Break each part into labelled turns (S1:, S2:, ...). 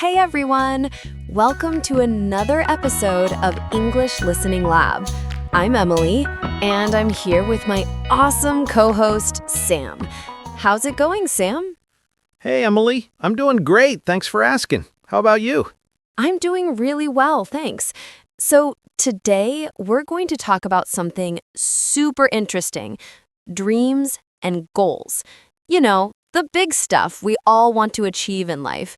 S1: Hey everyone! Welcome to another episode of English Listening Lab. I'm Emily, and I'm here with my awesome co-host, Sam. How's it going, Sam?
S2: Hey, Emily. I'm doing great. Thanks for asking. How about you?
S1: I'm doing really well, thanks. So today, we're going to talk about something super interesting, dreams and goals. You know, the big stuff we all want to achieve in life.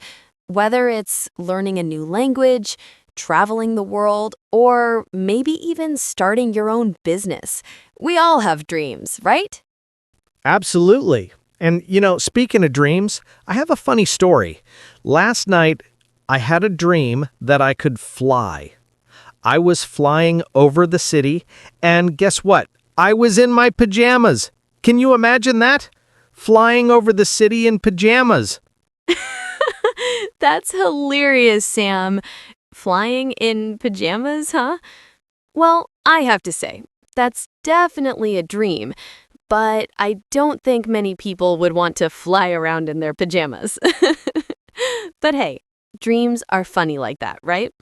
S1: Whether it's learning a new language, traveling the world, or maybe even starting your own business. We all have dreams, right?
S2: Absolutely. And, speaking of dreams, I have a funny story. Last night, I had a dream that I could fly. I was flying over the city, and guess what? I was in my pajamas. Can you imagine that? Flying over the city in pajamas.
S1: That's hilarious, Sam. Flying in pajamas, huh? Well, I have to say, that's definitely a dream, but I don't think many people would want to fly around in their pajamas. But hey, dreams are funny like that, right?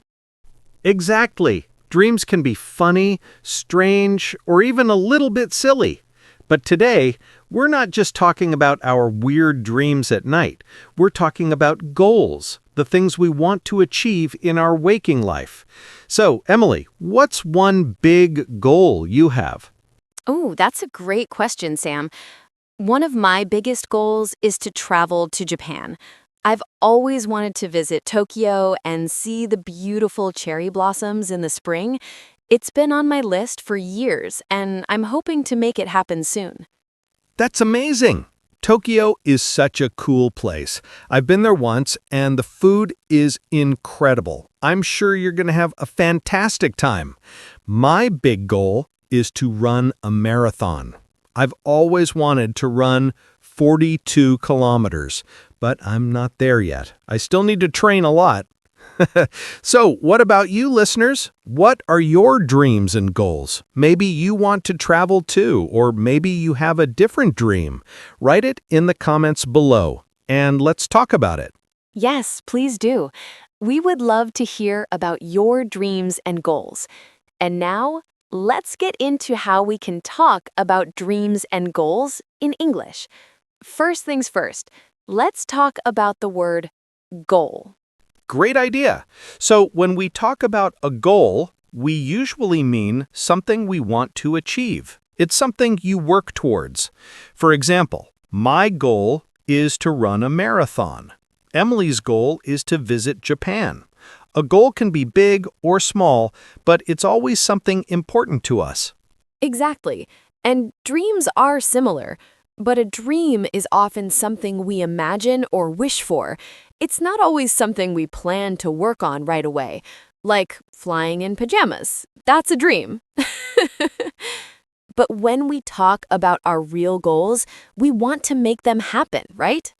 S2: Exactly. Dreams can be funny, strange, or even a little bit silly. But today, we're not just talking about our weird dreams at night. We're talking about goals, the things we want to achieve in our waking life. So, Emily, what's one big goal you have?
S1: Oh, that's a great question, Sam. One of my biggest goals is to travel to Japan. I've always wanted to visit Tokyo and see the beautiful cherry blossoms in the spring. It's been on my list for years, and I'm hoping to make it happen soon.
S2: That's amazing! Tokyo is such a cool place. I've been there once, and the food is incredible. I'm sure you're going to have a fantastic time. My big goal is to run a marathon. I've always wanted to run 42 kilometers, but I'm not there yet. I still need to train a lot. So, what about you, listeners? What are your dreams and goals? Maybe you want to travel too, or maybe you have a different dream. Write it in the comments below, and let's talk about it.
S1: Yes, please do. We would love to hear about your dreams and goals. And now, let's get into how we can talk about dreams and goals in English. First things first, let's talk about the word goal.
S2: Great idea. So when we talk about a goal, we usually mean something we want to achieve. It's something you work towards. For example, my goal is to run a marathon. Emily's goal is to visit Japan. A goal can be big or small, but it's always something important to us.
S1: Exactly. And dreams are similar. But a dream is often something we imagine or wish for. It's not always something we plan to work on right away, like flying in pajamas. That's a dream. But when we talk about our real goals, we want to make them happen, right?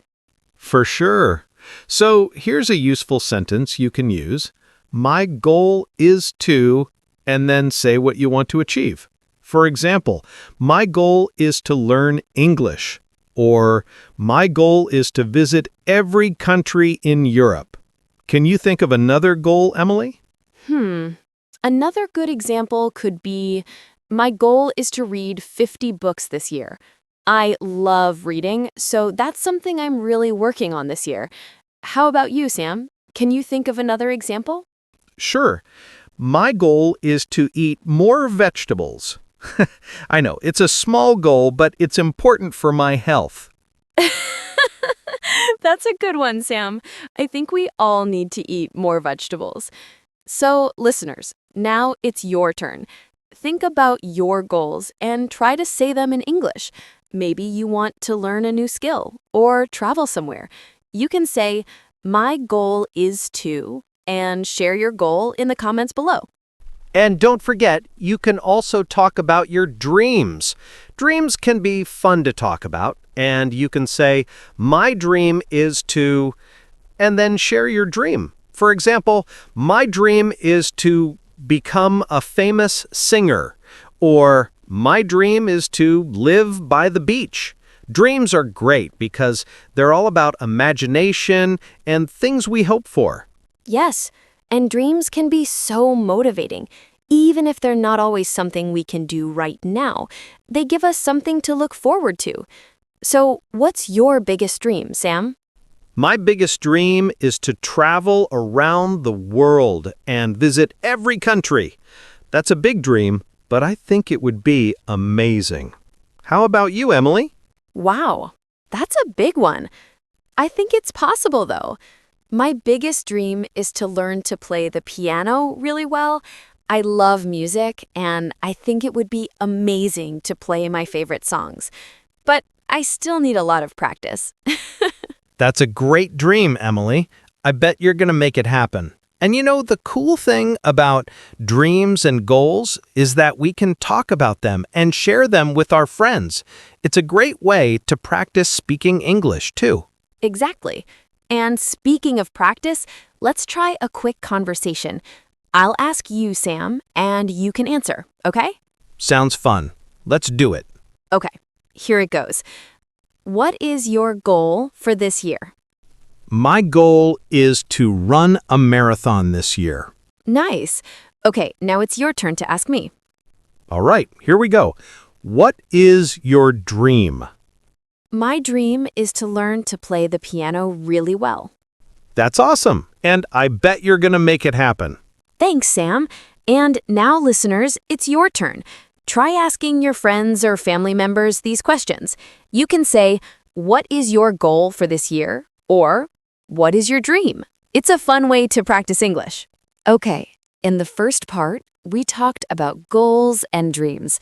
S2: For sure. So here's a useful sentence you can use. My goal is to, and then say what you want to achieve. For example, my goal is to learn English, or my goal is to visit every country in Europe. Can you think of another goal, Emily?
S1: Another good example could be, my goal is to read 50 books this year. I love reading, so that's something I'm really working on this year. How about you, Sam? Can you think of another example?
S2: Sure. My goal is to eat more vegetables. I know, it's a small goal, but it's important for my health.
S1: That's a good one, Sam. I think we all need to eat more vegetables. So, listeners, now it's your turn. Think about your goals and try to say them in English. Maybe you want to learn a new skill or travel somewhere. You can say, my goal is to, and share your goal in the comments below.
S2: And don't forget, you can also talk about your dreams. Dreams can be fun to talk about, and you can say, my dream is to, and then share your dream. For example, my dream is to become a famous singer, or my dream is to live by the beach. Dreams are great because they're all about imagination and things we hope for.
S1: Yes, and dreams can be so motivating. Even if they're not always something we can do right now, they give us something to look forward to. So, what's your biggest dream, Sam?
S2: My biggest dream is to travel around the world and visit every country. That's a big dream, but I think it would be amazing. How about you, Emily?
S1: Wow, that's a big one. I think it's possible, though. My biggest dream is to learn to play the piano really well. I love music, and I think it would be amazing to play my favorite songs. But I still need a lot of practice.
S2: That's a great dream, Emily. I bet you're going to make it happen. And you know, the cool thing about dreams and goals is that we can talk about them and share them with our friends. It's a great way to practice speaking English, too.
S1: Exactly. And speaking of practice, let's try a quick conversation. I'll ask you, Sam, and you can answer, okay?
S2: Sounds fun. Let's do it.
S1: Okay, here it goes. What is your goal for this year?
S2: My goal is to run a marathon this year.
S1: Nice. Okay, now it's your turn to ask me.
S2: All right, here we go. What is your dream?
S1: My dream is to learn to play the piano really well.
S2: That's awesome, and I bet you're going to make it happen.
S1: Thanks, Sam. And now, listeners, it's your turn. Try asking your friends or family members these questions. You can say, "What is your goal for this year?" or "What is your dream?" It's a fun way to practice English. Okay, in the first part, we talked about goals and dreams.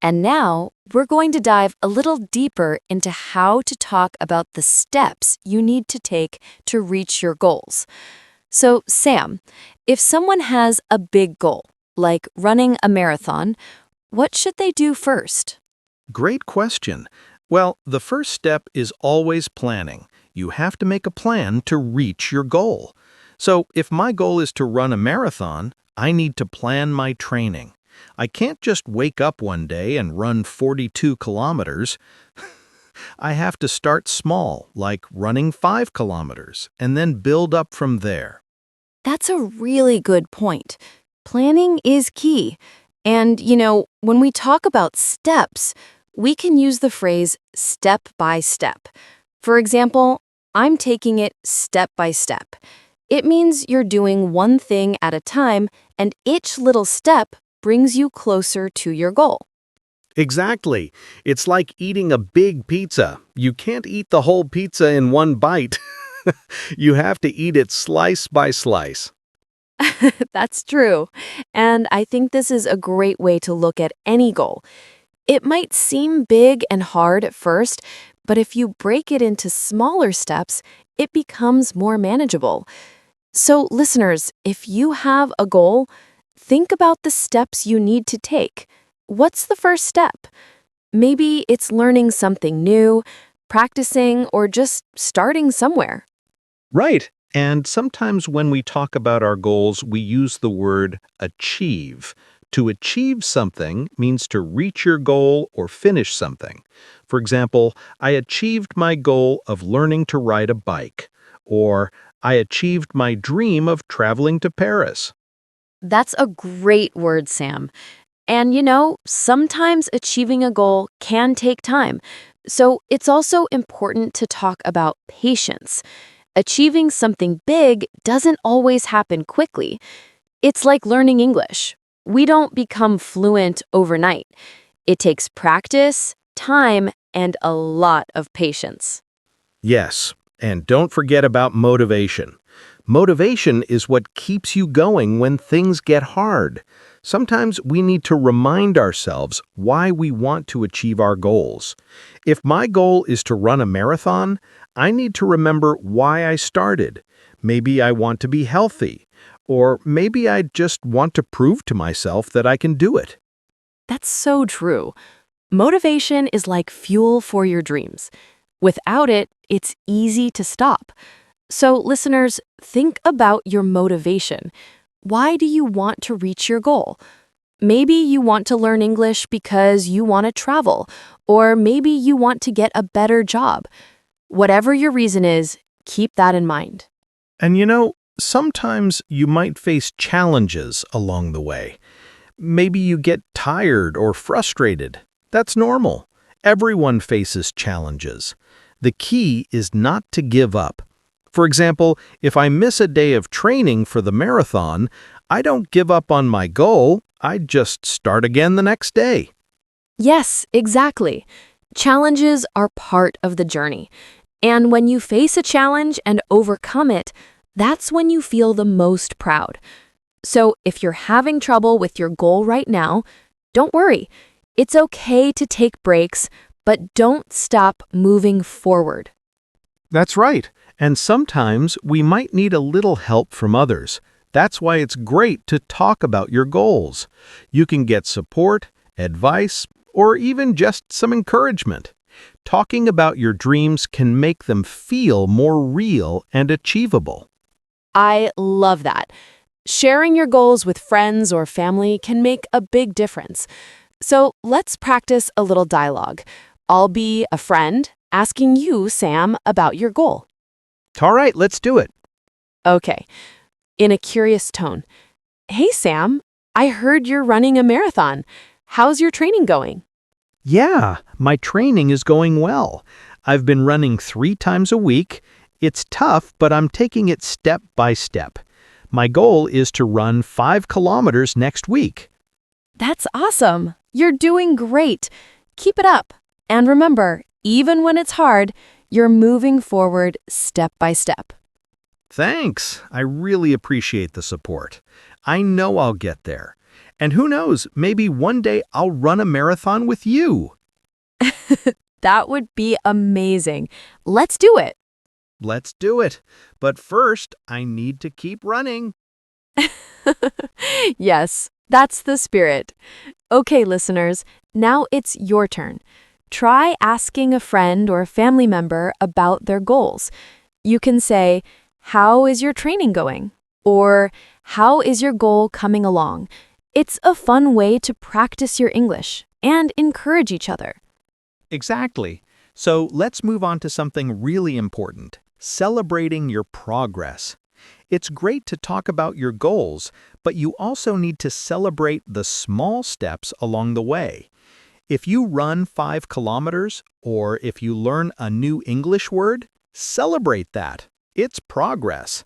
S1: And now, we're going to dive a little deeper into how to talk about the steps you need to take to reach your goals. So, Sam, if someone has a big goal, like running a marathon, what should they do first?
S2: Great question. Well, the first step is always planning. You have to make a plan to reach your goal. So, if my goal is to run a marathon, I need to plan my training. I can't just wake up one day and run 42 kilometers. I have to start small, like running 5 kilometers, and then build up from there.
S1: That's a really good point. Planning is key. And, when we talk about steps, we can use the phrase step by step. For example, I'm taking it step by step. It means you're doing one thing at a time, and each little step brings you closer to your goal.
S2: Exactly. It's like eating a big pizza. You can't eat the whole pizza in one bite. You have to eat it slice by slice.
S1: That's true. And I think this is a great way to look at any goal. It might seem big and hard at first, but if you break it into smaller steps, it becomes more manageable. So, listeners, if you have a goal, think about the steps you need to take. What's the first step? Maybe it's learning something new, practicing, or just starting somewhere.
S2: Right. And sometimes when we talk about our goals, we use the word achieve. To achieve something means to reach your goal or finish something. For example, I achieved my goal of learning to ride a bike, or I achieved my dream of traveling to Paris.
S1: That's a great word, Sam. And sometimes achieving a goal can take time. So it's also important to talk about patience. Achieving something big doesn't always happen quickly. It's like learning English. We don't become fluent overnight. It takes practice, time, and a lot of patience.
S2: Yes, and don't forget about motivation. Motivation is what keeps you going when things get hard. Sometimes we need to remind ourselves why we want to achieve our goals. If my goal is to run a marathon, I need to remember why I started. Maybe I want to be healthy, or maybe I just want to prove to myself that I can do it.
S1: That's so true. Motivation is like fuel for your dreams. Without it, it's easy to stop. So, listeners, think about your motivation. Why do you want to reach your goal? Maybe you want to learn English because you want to travel, or maybe you want to get a better job. Whatever your reason is, keep that in mind.
S2: And Sometimes you might face challenges along the way. Maybe you get tired or frustrated. That's normal. Everyone faces challenges. The key is not to give up. For example, if I miss a day of training for the marathon, I don't give up on my goal. I just start again the next day.
S1: Yes, exactly. Challenges are part of the journey. And when you face a challenge and overcome it, that's when you feel the most proud. So if you're having trouble with your goal right now, don't worry. It's okay to take breaks, but don't stop moving forward.
S2: That's right. And sometimes we might need a little help from others. That's why it's great to talk about your goals. You can get support, advice, or even just some encouragement. Talking about your dreams can make them feel more real and achievable.
S1: I love that. Sharing your goals with friends or family can make a big difference. So let's practice a little dialogue. I'll be a friend asking you, Sam, about your goal.
S2: All right, let's do it.
S1: Okay. In a curious tone. Hey, Sam, I heard you're running a marathon. How's your training going?
S2: Yeah, my training is going well. I've been running 3 times a week. It's tough, but I'm taking it step by step. My goal is to run 5 kilometers next week.
S1: That's awesome. You're doing great. Keep it up. And remember, even when it's hard, you're moving forward step by step.
S2: Thanks. I really appreciate the support. I know I'll get there. And who knows, maybe one day I'll run a marathon with you.
S1: That would be amazing. Let's do it.
S2: Let's do it. But first, I need to keep running.
S1: Yes, that's the spirit. Okay, listeners, now it's your turn. Try asking a friend or family member about their goals. You can say, "How is your training going?" Or, "How is your goal coming along?" It's a fun way to practice your English and encourage each other.
S2: Exactly. So let's move on to something really important, celebrating your progress. It's great to talk about your goals, but you also need to celebrate the small steps along the way. If you run 5 kilometers, or if you learn a new English word, celebrate that. It's progress.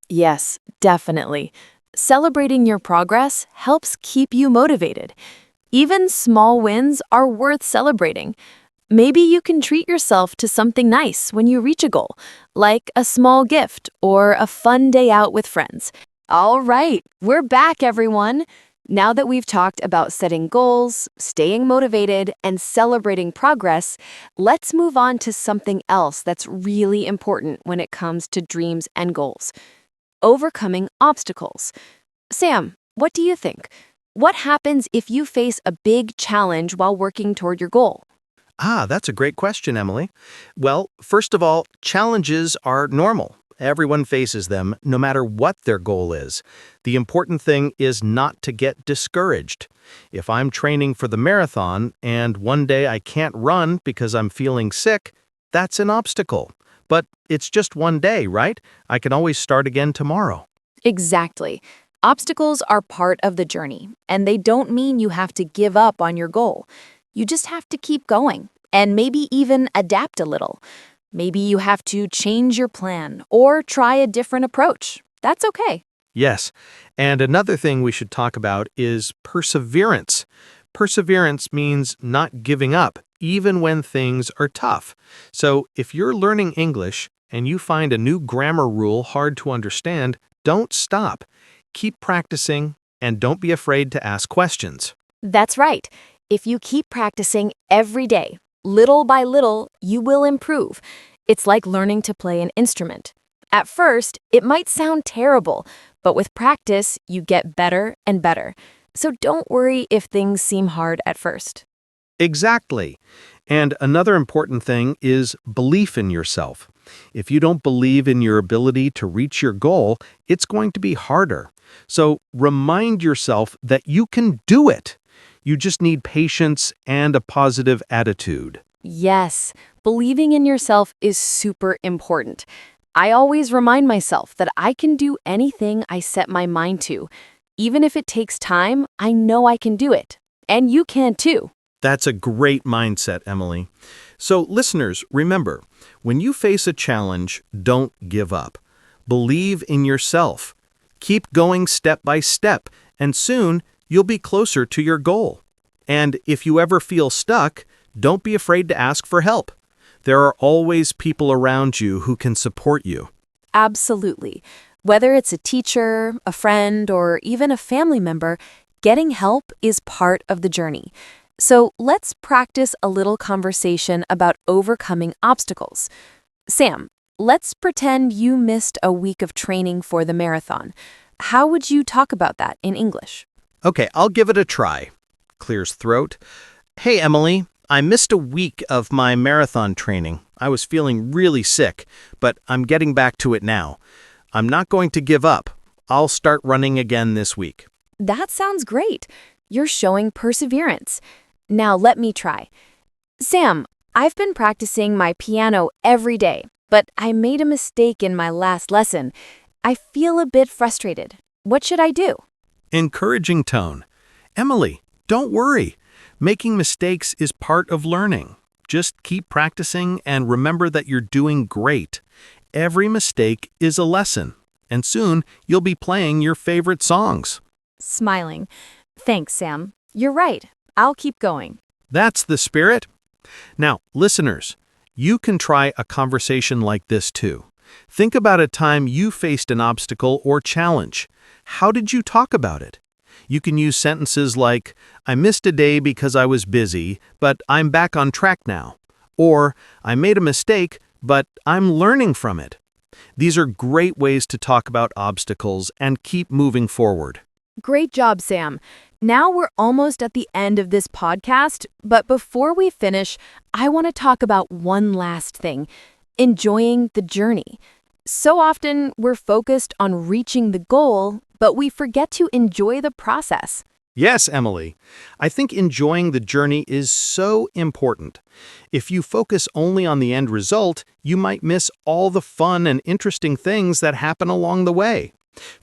S1: Yes, definitely. Celebrating your progress helps keep you motivated. Even small wins are worth celebrating. Maybe you can treat yourself to something nice when you reach a goal, like a small gift or a fun day out with friends. All right, we're back, everyone. Now that we've talked about setting goals, staying motivated, and celebrating progress, let's move on to something else that's really important when it comes to dreams and goals: overcoming obstacles. Sam, what do you think? What happens if you face a big challenge while working toward your goal?
S2: That's a great question, Emily. Well, first of all, challenges are normal. Everyone faces them, no matter what their goal is. The important thing is not to get discouraged. If I'm training for the marathon and one day I can't run because I'm feeling sick, that's an obstacle. But it's just one day, right? I can always start again tomorrow.
S1: Exactly. Obstacles are part of the journey, and they don't mean you have to give up on your goal. You just have to keep going and maybe even adapt a little. Maybe you have to change your plan or try a different approach. That's okay.
S2: Yes, and another thing we should talk about is perseverance. Perseverance means not giving up, even when things are tough. So if you're learning English and you find a new grammar rule hard to understand, don't stop. Keep practicing and don't be afraid to ask questions.
S1: That's right. If you keep practicing every day, little by little, you will improve. It's like learning to play an instrument. At first, it might sound terrible, but with practice, you get better and better. So don't worry if things seem hard at first.
S2: Exactly. And another important thing is belief in yourself. If you don't believe in your ability to reach your goal, it's going to be harder. So remind yourself that you can do it. You just need patience and a positive attitude.
S1: Yes, believing in yourself is super important. I always remind myself that I can do anything I set my mind to. Even if it takes time, I know I can do it. And you can too.
S2: That's a great mindset, Emily. So, listeners, remember, when you face a challenge, don't give up. Believe in yourself. Keep going step by step, and soon you'll be closer to your goal. And if you ever feel stuck, don't be afraid to ask for help. There are always people around you who can support you.
S1: Absolutely. Whether it's a teacher, a friend, or even a family member, getting help is part of the journey. So let's practice a little conversation about overcoming obstacles. Sam, let's pretend you missed a week of training for the marathon. How would you talk about that in English?
S2: Okay, I'll give it a try. Clears throat. Hey, Emily, I missed a week of my marathon training. I was feeling really sick, but I'm getting back to it now. I'm not going to give up. I'll start running again this week.
S1: That sounds great. You're showing perseverance. Now let me try. Sam, I've been practicing my piano every day, but I made a mistake in my last lesson. I feel a bit frustrated. What should I do?
S2: Encouraging tone. Emily, don't worry. Making mistakes is part of learning. Just keep practicing and remember that you're doing great. Every mistake is a lesson, and soon you'll be playing your favorite songs.
S1: Smiling. Thanks, Sam. You're right. I'll keep going.
S2: That's the spirit. Now, listeners, you can try a conversation like this too. Think about a time you faced an obstacle or challenge. How did you talk about it? You can use sentences like, I missed a day because I was busy, but I'm back on track now. Or, I made a mistake, but I'm learning from it. These are great ways to talk about obstacles and keep moving forward.
S1: Great job, Sam. Now we're almost at the end of this podcast, but before we finish, I want to talk about one last thing, enjoying the journey. So often we're focused on reaching the goal, but we forget to enjoy the process.
S2: Yes, Emily. I think enjoying the journey is so important. If you focus only on the end result, you might miss all the fun and interesting things that happen along the way.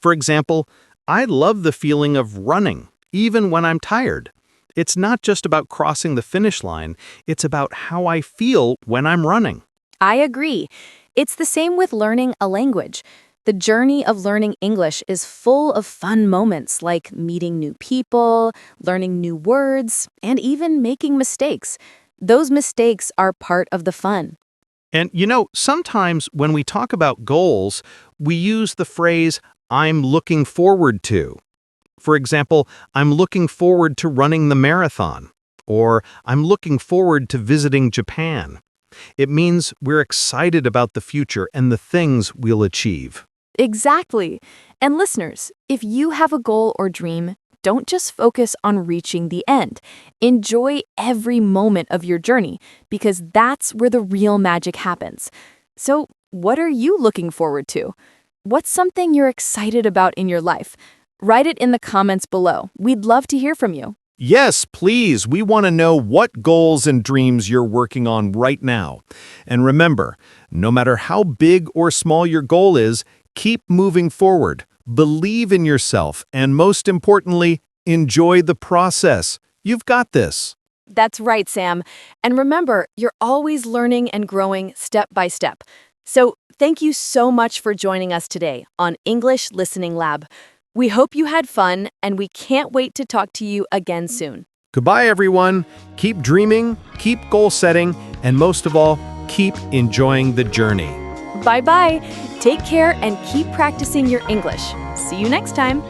S2: For example, I love the feeling of running, even when I'm tired. It's not just about crossing the finish line, it's about how I feel when I'm running.
S1: I agree. It's the same with learning a language. The journey of learning English is full of fun moments like meeting new people, learning new words, and even making mistakes. Those mistakes are part of the fun.
S2: And sometimes when we talk about goals, we use the phrase, I'm looking forward to. For example, I'm looking forward to running the marathon, or I'm looking forward to visiting Japan. It means we're excited about the future and the things we'll achieve.
S1: Exactly. And listeners, if you have a goal or dream, don't just focus on reaching the end. Enjoy every moment of your journey, because that's where the real magic happens. So, what are you looking forward to? What's something you're excited about in your life? Write it in the comments below. We'd love to hear from you.
S2: Yes, please. We want to know what goals and dreams you're working on right now. And remember, no matter how big or small your goal is, keep moving forward, believe in yourself, and most importantly, enjoy the process. You've got this.
S1: That's right, Sam. And remember, you're always learning and growing step by step. So thank you so much for joining us today on English Listening Lab. We hope you had fun, and we can't wait to talk to you again soon.
S2: Goodbye, everyone. Keep dreaming, keep goal setting, and most of all, keep enjoying the journey.
S1: Bye-bye. Take care and keep practicing your English. See you next time.